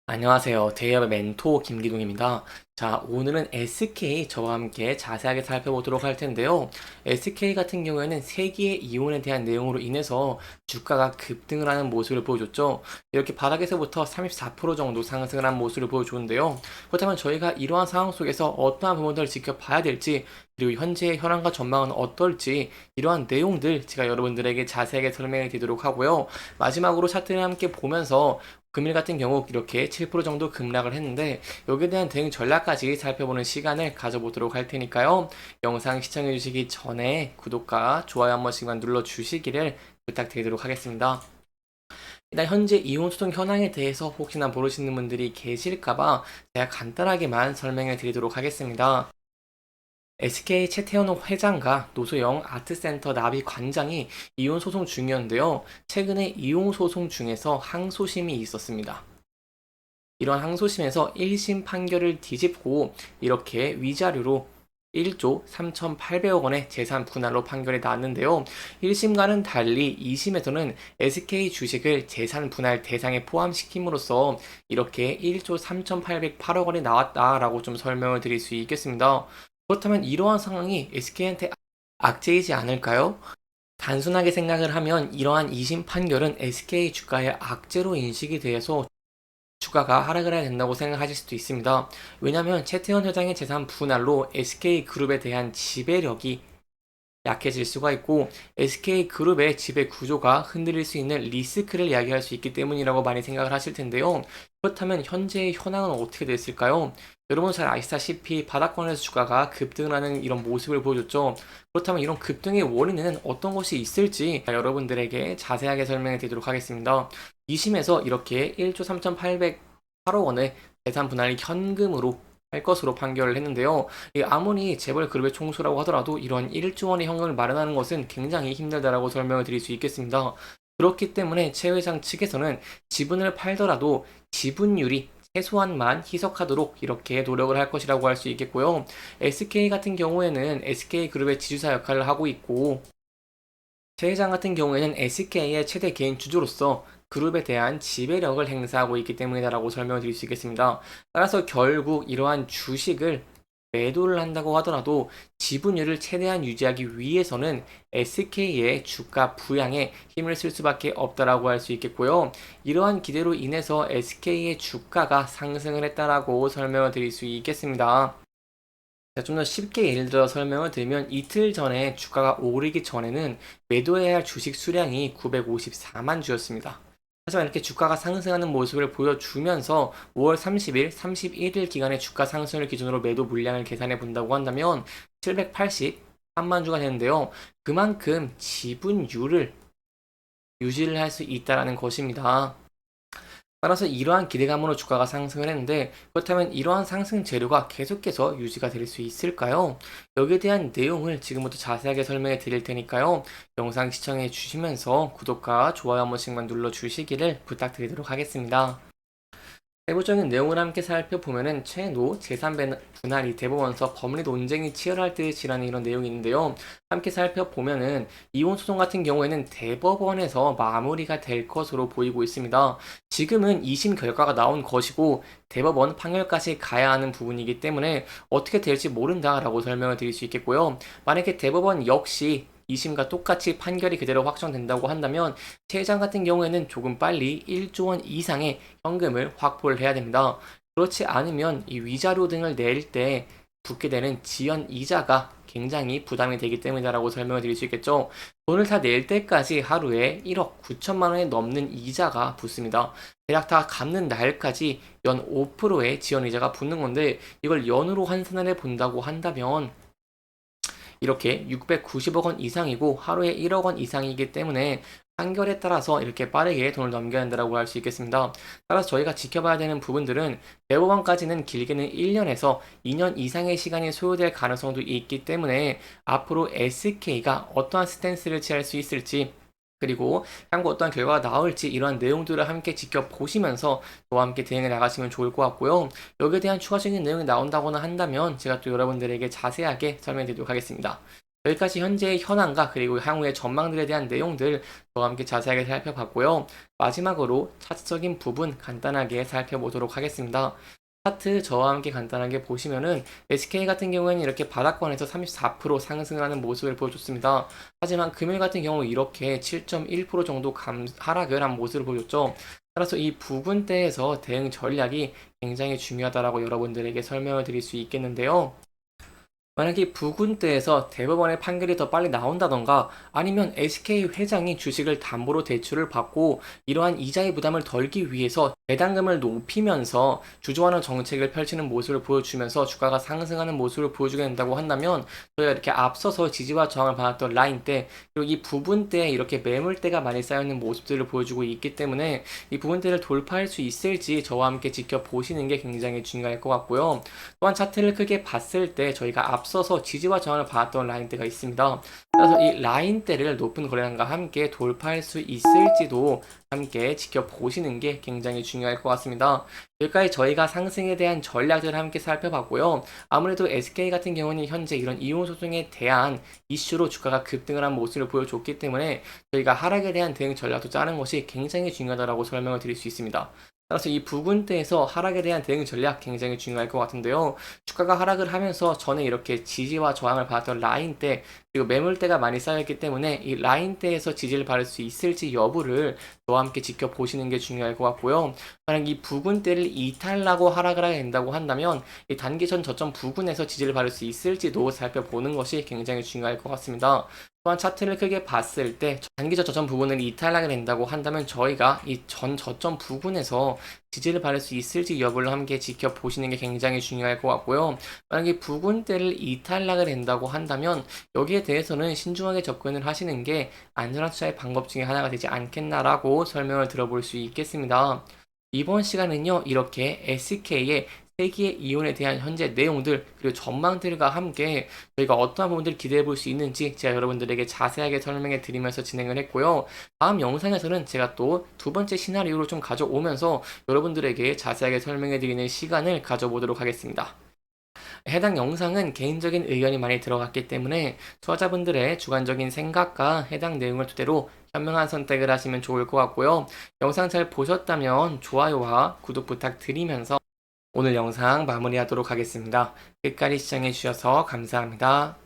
안녕하세요. 대기업의 멘토 김기동입니다. 자, 오늘은 SK 저와 함께 자세하게 살펴보도록 할 텐데요. SK 같은 경우에는 세기의 이온에 대한 내용으로 인해서 주가가 급등을 하는 모습을 보여줬죠. 이렇게 바닥에서부터 34% 정도 상승을 한 모습을 보여주는데요. 그렇다면 저희가 이러한 상황 속에서 어떠한 부분들을 지켜봐야 될지, 그리고 현재의 현황과 전망은 어떨지, 이러한 내용들 제가 여러분들에게 자세하게 설명해 드리도록 하고요. 마지막으로 차트를 함께 보면서 금일 같은 경우 이렇게 7% 정도 급락을 했는데 여기에 대한 대응 전략까지 살펴보는 시간을 가져보도록 할 테니까요. 영상 시청해 주시기 전에 구독과 좋아요 한 번씩만 눌러 주시기를 부탁드리도록 하겠습니다. 일단 현재 이혼소송 현황에 대해서 혹시나 모르시는 분들이 계실까봐 제가 간단하게만 설명해 드리도록 하겠습니다. SK 최태원 회장과 노소영 아트센터 나비 관장이 이혼 소송 중이었는데요. 최근에 이혼 소송 중에서 항소심이 있었습니다. 이런 항소심에서 1심 판결을 뒤집고 이렇게 위자료로 1조 3,800억 원의 재산 분할로 판결이 났는데요. 1심과는 달리 2심에서는 SK 주식을 재산 분할 대상에 포함시킴으로써 이렇게 1조 3,808억 원이 나왔다라고 좀 설명을 드릴 수 있겠습니다. 그렇다면 이러한 상황이 SK한테 악재이지 않을까요? 단순하게 생각을 하면 이러한 2심 판결은 SK 주가의 악재로 인식이 돼서 주가가 하락을 해야 된다고 생각하실 수도 있습니다. 왜냐하면 최태원 회장의 재산 분할로 SK그룹에 대한 지배력이 약해질 수가 있고 SK그룹의 지배 구조가 흔들릴 수 있는 리스크를 이야기할 수 있기 때문이라고 많이 생각을 하실 텐데요. 그렇다면 현재의 현황은 어떻게 됐을까요? 여러분 잘 아시다시피 바닥권에서 주가가 급등을 하는 이런 모습을 보여줬죠. 그렇다면 이런 급등의 원인에는 어떤 것이 있을지 여러분들에게 자세하게 설명해 드리도록 하겠습니다. 2심에서 이렇게 1조 3,808억 원의 재산 분할이 현금으로 할 것으로 판결을 했는데요. 아무리 재벌 그룹의 총수라고 하더라도 이러한 1조 원의 현금을 마련하는 것은 굉장히 힘들다라고 설명을 드릴 수 있겠습니다. 그렇기 때문에 최 회장 측에서는 지분을 팔더라도 지분율이 최소한만 희석하도록 이렇게 노력을 할 것이라고 할 수 있겠고요. SK 같은 경우에는 SK그룹의 지주사 역할을 하고 있고 최 회장 같은 경우에는 SK의 최대 개인 주주로서 그룹에 대한 지배력을 행사하고 있기 때문이다라고 설명을 드릴 수 있겠습니다. 따라서 결국 이러한 주식을 매도를 한다고 하더라도 지분율을 최대한 유지하기 위해서는 SK의 주가 부양에 힘을 쓸 수밖에 없다라고 할 수 있겠고요. 이러한 기대로 인해서 SK의 주가가 상승을 했다라고 설명을 드릴 수 있겠습니다. 좀 더 쉽게 예를 들어 설명을 드리면 이틀 전에 주가가 오르기 전에는 매도해야 할 주식 수량이 954만 주였습니다. 하지만 이렇게 주가가 상승하는 모습을 보여주면서 5월 30일, 31일 기간의 주가 상승을 기준으로 매도 물량을 계산해 본다고 한다면 783만 주가 되는데요. 그만큼 지분율을 유지를 할 수 있다는 것입니다. 따라서 이러한 기대감으로 주가가 상승을 했는데 그렇다면 이러한 상승 재료가 계속해서 유지가 될 수 있을까요? 여기에 대한 내용을 지금부터 자세하게 설명해 드릴 테니까요. 영상 시청해 주시면서 구독과 좋아요 한 번씩만 눌러 주시기를 부탁드리도록 하겠습니다. 세부적인 내용을 함께 살펴보면은 최노 재산 분할이 대법원에서 법리 논쟁이 치열할 듯이라는 이런 내용이 있는데요. 함께 살펴보면은 이혼 소송 같은 경우에는 대법원에서 마무리가 될 것으로 보이고 있습니다. 지금은 2심 결과가 나온 것이고 대법원 판결까지 가야 하는 부분이기 때문에 어떻게 될지 모른다라고 설명을 드릴 수 있겠고요. 만약에 대법원 역시 2심과 똑같이 판결이 그대로 확정된다고 한다면 최 회장 같은 경우에는 조금 빨리 1조 원 이상의 현금을 확보를 해야 됩니다. 그렇지 않으면 이 위자료 등을 낼 때 붙게 되는 지연 이자가 굉장히 부담이 되기 때문이다라고 설명을 드릴 수 있겠죠. 돈을 다 낼 때까지 하루에 1억 9천만 원이 넘는 이자가 붙습니다. 대략 다 갚는 날까지 연 5%의 지연 이자가 붙는 건데 이걸 연으로 환산을 해 본다고 한다면 이렇게 690억 원 이상이고 하루에 1억 원 이상이기 때문에 판결에 따라서 이렇게 빠르게 돈을 넘겨야 한다고 할 수 있겠습니다. 따라서 저희가 지켜봐야 되는 부분들은 대법원까지는 길게는 1년에서 2년 이상의 시간이 소요될 가능성도 있기 때문에 앞으로 SK가 어떠한 스탠스를 취할 수 있을지 그리고 향후 어떤 결과가 나올지 이러한 내용들을 함께 지켜보시면서 저와 함께 대응해 나가시면 좋을 것 같고요. 여기에 대한 추가적인 내용이 나온다거나 한다면 제가 또 여러분들에게 자세하게 설명드리도록 하겠습니다. 여기까지 현재의 현황과 그리고 향후의 전망들에 대한 내용들 저와 함께 자세하게 살펴봤고요. 마지막으로 차트적인 부분 간단하게 살펴보도록 하겠습니다. 차트 저와 함께 간단하게 보시면은 SK 같은 경우에는 이렇게 바닥권에서 34% 상승을 하는 모습을 보여줬습니다. 하지만 금일 같은 경우 이렇게 7.1% 정도 하락을 한 모습을 보여줬죠. 따라서 이 부근대에서 대응 전략이 굉장히 중요하다라고 여러분들에게 설명을 드릴 수 있겠는데요. 만약에 부근대에서 대법원의 판결이 더 빨리 나온다던가 아니면 SK 회장이 주식을 담보로 대출을 받고 이러한 이자의 부담을 덜기 위해서 배당금을 높이면서 주저하는 정책을 펼치는 모습을 보여주면서 주가가 상승하는 모습을 보여주게 된다고 한다면 저희가 이렇게 앞서서 지지와 저항을 받았던 라인대 그리고 이 부분대에 이렇게 매물대가 많이 쌓여있는 모습들을 보여주고 있기 때문에 이 부분대를 돌파할 수 있을지 저와 함께 지켜보시는 게 굉장히 중요할 것 같고요. 또한 차트를 크게 봤을 때 저희가 앞서서 지지와 저항을 받았던 라인대가 있습니다. 그래서 이 라인대를 높은 거래량과 함께 돌파할 수 있을지도 함께 지켜보시는 게 굉장히 중요할 것 같습니다. 여기까지 저희가 상승에 대한 전략들을 함께 살펴봤고요. 아무래도 SK 같은 경우는 현재 이런 이혼 소송에 대한 이슈로 주가가 급등을 한 모습을 보여줬기 때문에 저희가 하락에 대한 대응 전략도 짜는 것이 굉장히 중요하다고 설명을 드릴 수 있습니다. 따라서 이 부근대에서 하락에 대한 대응 전략 굉장히 중요할 것 같은데요. 주가가 하락을 하면서 전에 이렇게 지지와 저항을 받았던 라인대 그리고 매물대가 많이 쌓였기 때문에 이 라인대에서 지지를 받을 수 있을지 여부를 저와 함께 지켜보시는 게 중요할 것 같고요. 만약 이 부근대를 이탈하고 하락을 하게 된다고 한다면 이 단기전 저점 부근에서 지지를 받을 수 있을지도 살펴보는 것이 굉장히 중요할 것 같습니다. 또한 차트를 크게 봤을 때 단기적 저점 부분을 이탈하게 된다고 한다면 저희가 이 전 저점 부근에서 지지를 받을 수 있을지 여부를 함께 지켜보시는 게 굉장히 중요할 것 같고요. 만약에 부근대를 이탈하게 된다고 한다면 여기에 대해서는 신중하게 접근을 하시는 게 안전한 투자의 방법 중에 하나가 되지 않겠나라고 설명을 들어볼 수 있겠습니다. 이번 시간은요, 이렇게 SK의 세기의 이혼에 대한 현재 내용들 그리고 전망들과 함께 저희가 어떠한 부분들을 기대해 볼 수 있는지 제가 여러분들에게 자세하게 설명해 드리면서 진행을 했고요. 다음 영상에서는 제가 또 두 번째 시나리오를 좀 가져오면서 여러분들에게 자세하게 설명해 드리는 시간을 가져보도록 하겠습니다. 해당 영상은 개인적인 의견이 많이 들어갔기 때문에 투자자분들의 주관적인 생각과 해당 내용을 토대로 현명한 선택을 하시면 좋을 것 같고요. 영상 잘 보셨다면 좋아요와 구독 부탁드리면서 오늘 영상 마무리하도록 하겠습니다. 끝까지 시청해 주셔서 감사합니다.